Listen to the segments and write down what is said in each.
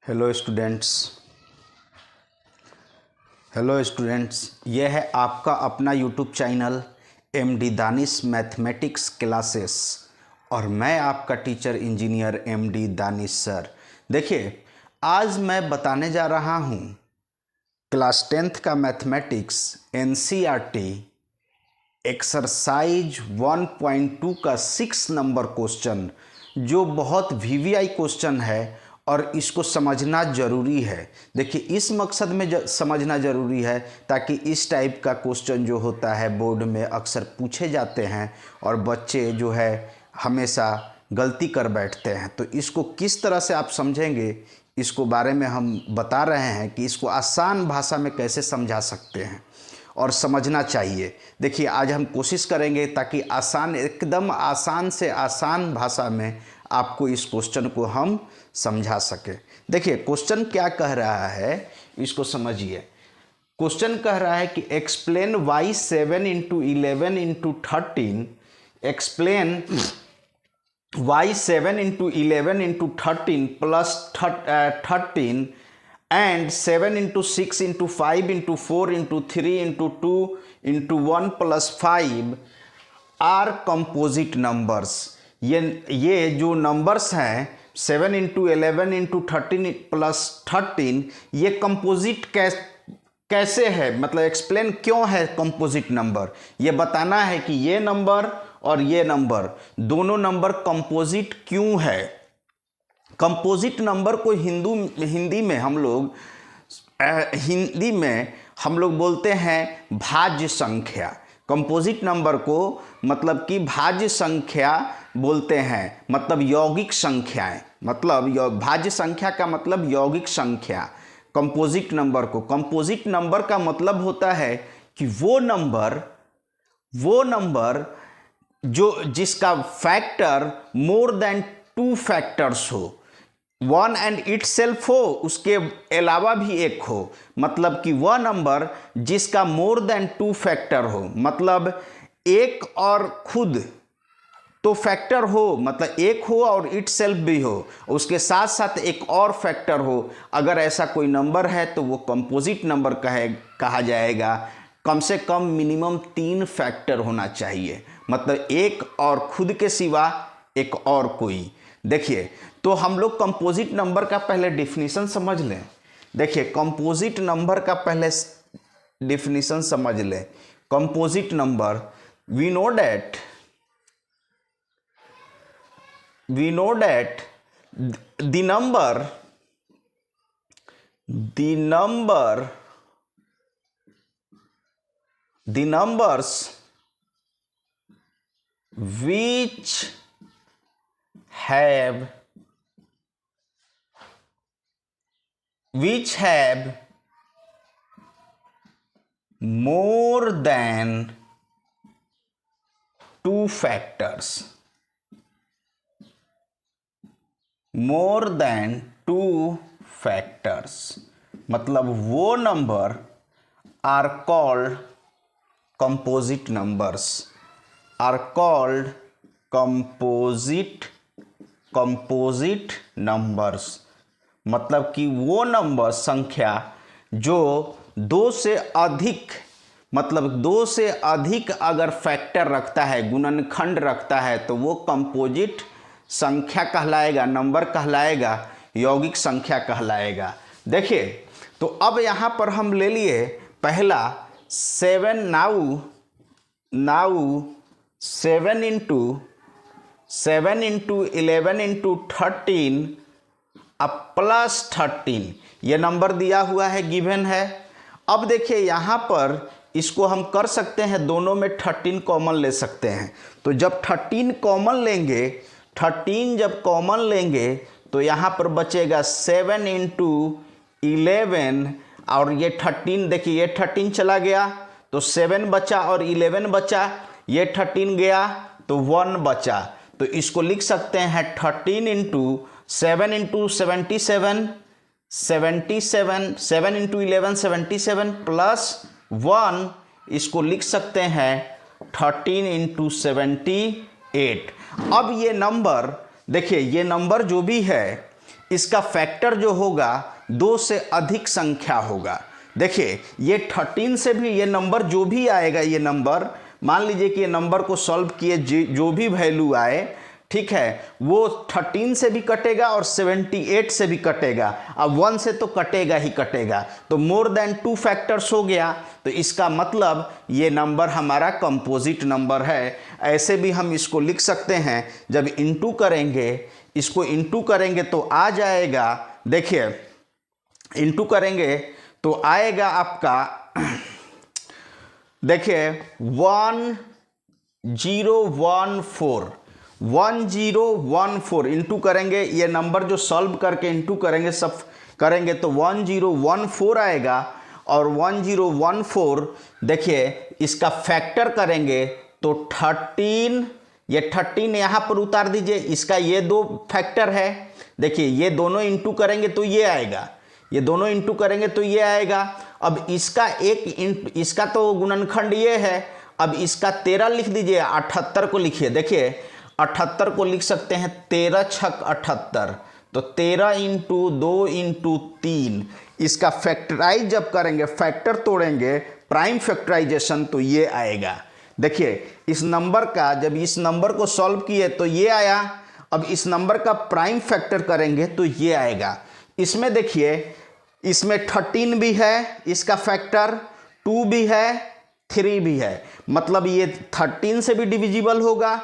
Hello students, ये है आपका अपना YouTube channel MD Danish mathematics classes और मैं आपका teacher engineer MD Danish sir. देखिए, आज मैं बताने जा रहा हूँ क्लास 10th का मैथमेटिक्स एनसीईआरटी एक्सरसाइज 1.2 का 6 नंबर क्वेश्चन, जो बहुत वीवीआई क्वेश्चन है और इसको समझना ज़रूरी है। देखिए, इस मकसद में समझना ज़रूरी है ताकि इस टाइप का क्वेश्चन जो होता है बोर्ड में अक्सर पूछे जाते हैं और बच्चे जो है हमेशा गलती कर बैठते हैं। तो इसको किस तरह से आप समझेंगे, इसको बारे में हम बता रहे हैं कि इसको आसान भाषा में कैसे समझा सकते हैं और समझना चाहिए। देखिए, आज हम कोशिश करेंगे ताकि एकदम आसान से आसान भाषा में आपको इस क्वेश्चन को हम समझा सके। देखिए, क्वेश्चन क्या कह रहा है, इसको समझिए। क्वेश्चन कह रहा है कि explain why 7 × 11 × 13, explain why 7 × 11 × 13 plus 13 and 7 × 6 × 5 × 4 × 3 × 2 × 1 + 5 are composite numbers. ये जो नंबर्स हैं 7 × 11 × 13 + 13, ये कंपोजिट कैसे है, मतलब एक्सप्लेन क्यों है कंपोजिट नंबर। ये बताना है कि ये नंबर और ये नंबर, दोनों नंबर कंपोजिट क्यों है। कंपोजिट नंबर को हिंदी में हम लोग बोलते हैं भाज्य संख्या। कंपोजिट नंबर को मतलब कि भाज्य संख्या बोलते हैं, मतलब यौगिक संख्याएं, मतलब भाज्य संख्या का मतलब यौगिक संख्या। कंपोजिट नंबर का मतलब होता है कि वो नंबर जिसका फैक्टर मोर देन 2 फैक्टर्स हो, 1 एंड इटसेल्फ हो, उसके अलावा भी एक हो। मतलब कि वह नंबर जिसका मोर देन 2 फैक्टर हो, मतलब एक और खुद तो फैक्टर हो, मतलब एक हो और इटसेल्फ भी हो, उसके साथ साथ एक और फैक्टर हो। अगर ऐसा कोई नंबर है तो वो कंपोजिट नंबर कहा जाएगा। कम से कम मिनिमम 3 फैक्टर होना चाहिए, मतलब एक और खुद के सिवा एक और कोई। देखिए, तो हम लोग कंपोजिट नंबर का पहले डिफिनीशन समझ लें। देखिए, कंपोजिट नंबर का पहले डिफिनीशन समझ लें। Composite number, we know that the numbers which have more than 2 factors, मतलब वो number are called composite numbers, मतलब कि वो नंबर संख्या जो 2 से अधिक, मतलब 2 से अधिक अगर फैक्टर रखता है, गुणनखंड रखता है, तो वो कंपोजिट संख्या कहलाएगा, नंबर कहलाएगा, यौगिक संख्या कहलाएगा। देखिए, तो अब यहाँ पर हम ले लिए पहला 7 नाउ 7 × 11 × 13 प्लस 13, ये नंबर दिया हुआ है, गिवन है। अब देखिए, यहाँ पर इसको हम कर सकते हैं, दोनों में 13 कॉमन ले सकते हैं। तो जब 13 कॉमन लेंगे, 13 जब कॉमन लेंगे तो यहाँ पर बचेगा 7 × 11 और ये 13, देखिए ये 13 चला गया तो 7 बचा और 11 बचा, ये 13 गया तो 1 बचा। तो इसको लिख सकते हैं 13 × 7 × 77, 7 × 11 77 प्लस 1, इसको लिख सकते हैं 13 × 78। अब ये नंबर देखिए, ये नंबर जो भी है इसका फैक्टर जो होगा 2 से अधिक संख्या होगा। देखिए ये 13 से भी ये नंबर जो भी आएगा, ये नंबर मान लीजिए कि ये नंबर को सॉल्व किए जो भी वैल्यू आए, ठीक है, वो 13 से भी कटेगा और 78 से भी कटेगा। अब 1 से तो कटेगा ही कटेगा, तो मोर देन 2 फैक्टर्स हो गया। तो इसका मतलब ये नंबर हमारा कंपोजिट नंबर है। ऐसे भी हम इसको लिख सकते हैं, जब इंटू करेंगे, इसको इंटू करेंगे तो आ जाएगा, देखिए इंटू करेंगे तो आएगा आपका, देखिए 1014 इंटू करेंगे, ये नंबर जो सॉल्व करके इंटू करेंगे सब करेंगे तो 1014 आएगा। और 1014 देखिए इसका फैक्टर करेंगे तो 13, ये 13 यहाँ पर उतार दीजिए, इसका ये 2 फैक्टर है। देखिए ये दोनों इंटू करेंगे तो ये आएगा, ये दोनों इंटू करेंगे तो ये आएगा। अब इसका इसका तो गुणनखंड ये है, अब इसका 13 लिख दीजिए, 78 को लिखिए। देखिए 78 को लिख सकते हैं 13 छक 78, तो 13 इंटू 2 इंटू 3। इसका फैक्टराइज जब करेंगे, फैक्टर तोड़ेंगे, प्राइम फैक्टराइजेशन, तो ये आएगा। देखिए इस नंबर का, जब इस नंबर को सॉल्व किए तो ये आया। अब इस नंबर का प्राइम फैक्टर करेंगे तो ये आएगा। इसमें देखिए इसमें 13 भी है, इसका फैक्टर 2 भी है, 3 भी है, मतलब ये 13 से भी डिविजिबल होगा,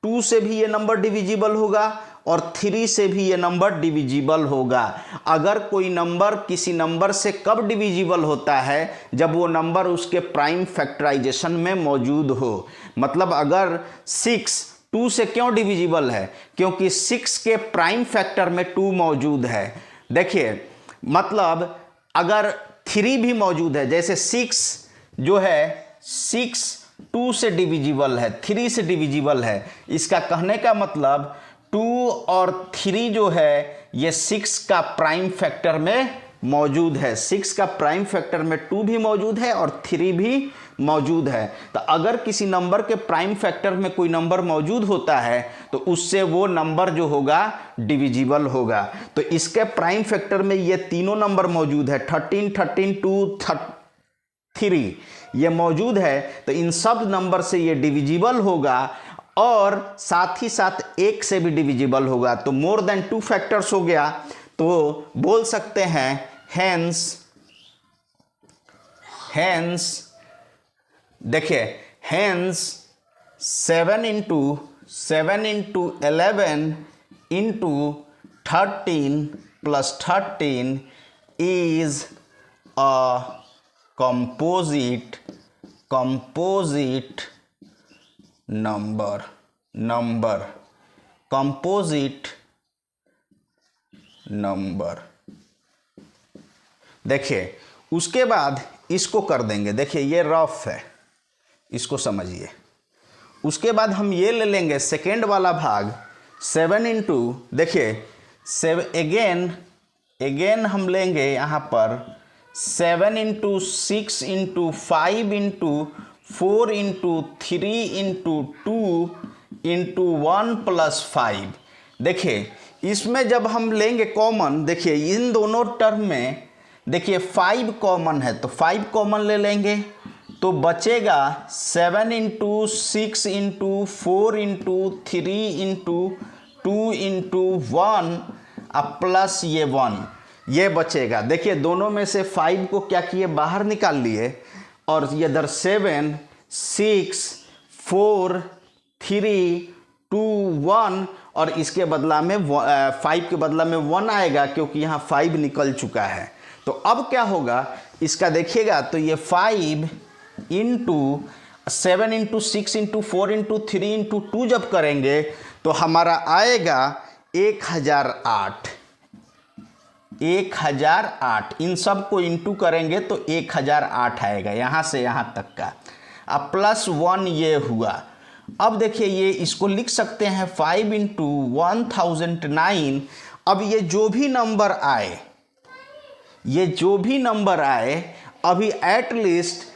2 से भी ये नंबर डिविजिबल होगा और 3 से भी ये नंबर डिविजिबल होगा। अगर कोई नंबर किसी नंबर से कब डिविजिबल होता है, जब वो नंबर उसके प्राइम फैक्टराइजेशन में मौजूद हो। मतलब अगर 6 2 से क्यों डिविजिबल है, क्योंकि 6 के प्राइम फैक्टर में 2 मौजूद है। देखिए मतलब अगर 3 भी मौजूद है, जैसे 6 जो है 6 2 से डिविजिबल है, 3 से डिविजिबल है। इसका कहने का मतलब 2 और 3 जो है ये 6 का प्राइम फैक्टर में मौजूद है। 6 का प्राइम फैक्टर में 2 भी मौजूद है और 3 भी मौजूद है। तो अगर किसी नंबर के प्राइम फैक्टर में कोई नंबर मौजूद होता है तो उससे वो नंबर जो होगा डिविजिबल होगा। तो इसके प्राइम फैक्टर में ये तीनों नंबर मौजूद है, 13, 13, 2, 3 ये मौजूद है। तो इन सब नंबर से ये डिविजिबल होगा और साथ ही साथ 1 से भी डिविजिबल होगा। तो मोर देन 2 फैक्टर्स हो गया, तो बोल सकते हैं हेंस देखिए hence 7 into 11 into 13 plus 13 is a composite number. देखिए उसके बाद इसको कर देंगे, देखिए ये रफ है, इसको समझिए। उसके बाद हम ये ले लेंगे सेकेंड वाला भाग 7 इंटू, देखिए 7 अगेन हम लेंगे यहाँ पर 7 into 6 into 5 into 4 into 3 into 2 into 1 plus 5। देखिए इसमें जब हम लेंगे कॉमन, देखिए इन दोनों टर्म में देखिए 5 कॉमन है, तो 5 कॉमन ले लेंगे तो बचेगा 7 into 6 into 4 into 3 into 2 into 1 plus ये 1, ये बचेगा। देखिए दोनों में से 5 को क्या किए, बाहर निकाल लिए और ये इधर 7 6 4 3 2 1 और इसके बदला में 5 के बदला में 1 आएगा, क्योंकि यहाँ 5 निकल चुका है। तो अब क्या होगा इसका देखिएगा, तो ये 5 into 7 into 6 into 4 into 3 into 2 जब करेंगे तो हमारा आएगा 1008। इन सब को इंटू करेंगे तो 1008 आएगा, यहाँ से यहाँ तक का। अब प्लस 1 ये हुआ। अब देखिए ये इसको लिख सकते हैं 5 इंटू 1009। अब ये जो भी नंबर आए, अभी एट लीस्ट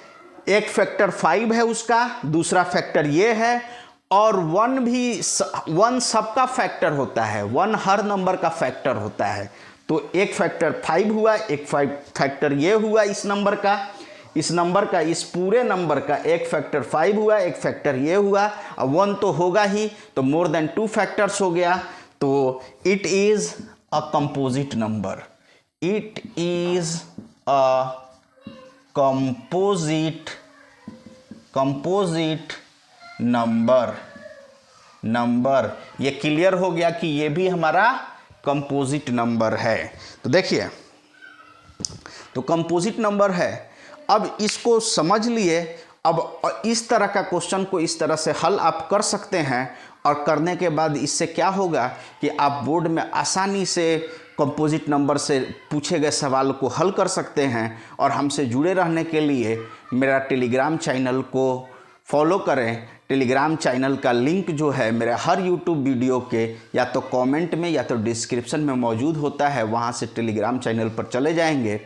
एक फैक्टर 5 है उसका, दूसरा फैक्टर ये है और वन सबका फैक्टर होता है, वन हर नंबर का फैक्टर होता है। तो एक फैक्टर 5 हुआ, एक फैक्टर ये हुआ इस नंबर का, इस पूरे नंबर का एक फैक्टर 5 हुआ, एक फैक्टर ये हुआ। अब 1 तो होगा ही, तो मोर देन 2 फैक्टर्स हो गया। तो it is a composite number, it is a composite number. ये क्लियर हो गया कि ये भी हमारा कंपोजिट नंबर है। तो देखिए, तो कंपोजिट नंबर है। अब इसको समझ लिए। अब इस तरह का क्वेश्चन को इस तरह से हल आप कर सकते हैं, और करने के बाद इससे क्या होगा कि आप बोर्ड में आसानी से कंपोजिट नंबर से पूछे गए सवाल को हल कर सकते हैं। और हमसे जुड़े रहने के लिए मेरा टेलीग्राम चैनल को फॉलो करें। टेलीग्राम चैनल का लिंक जो है मेरे हर यूट्यूब वीडियो के या तो कमेंट में या तो डिस्क्रिप्शन में मौजूद होता है, वहाँ से टेलीग्राम चैनल पर चले जाएंगे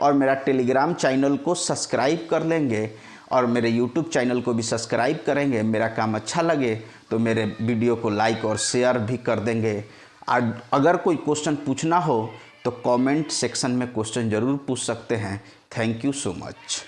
और मेरा टेलीग्राम चैनल को सब्सक्राइब कर लेंगे, और मेरे यूट्यूब चैनल को भी सब्सक्राइब करेंगे। मेरा काम अच्छा लगे तो मेरे वीडियो को लाइक और शेयर भी कर देंगे। अगर कोई क्वेश्चन पूछना हो तो कमेंट सेक्शन में क्वेश्चन ज़रूर पूछ सकते हैं। Thank you so much.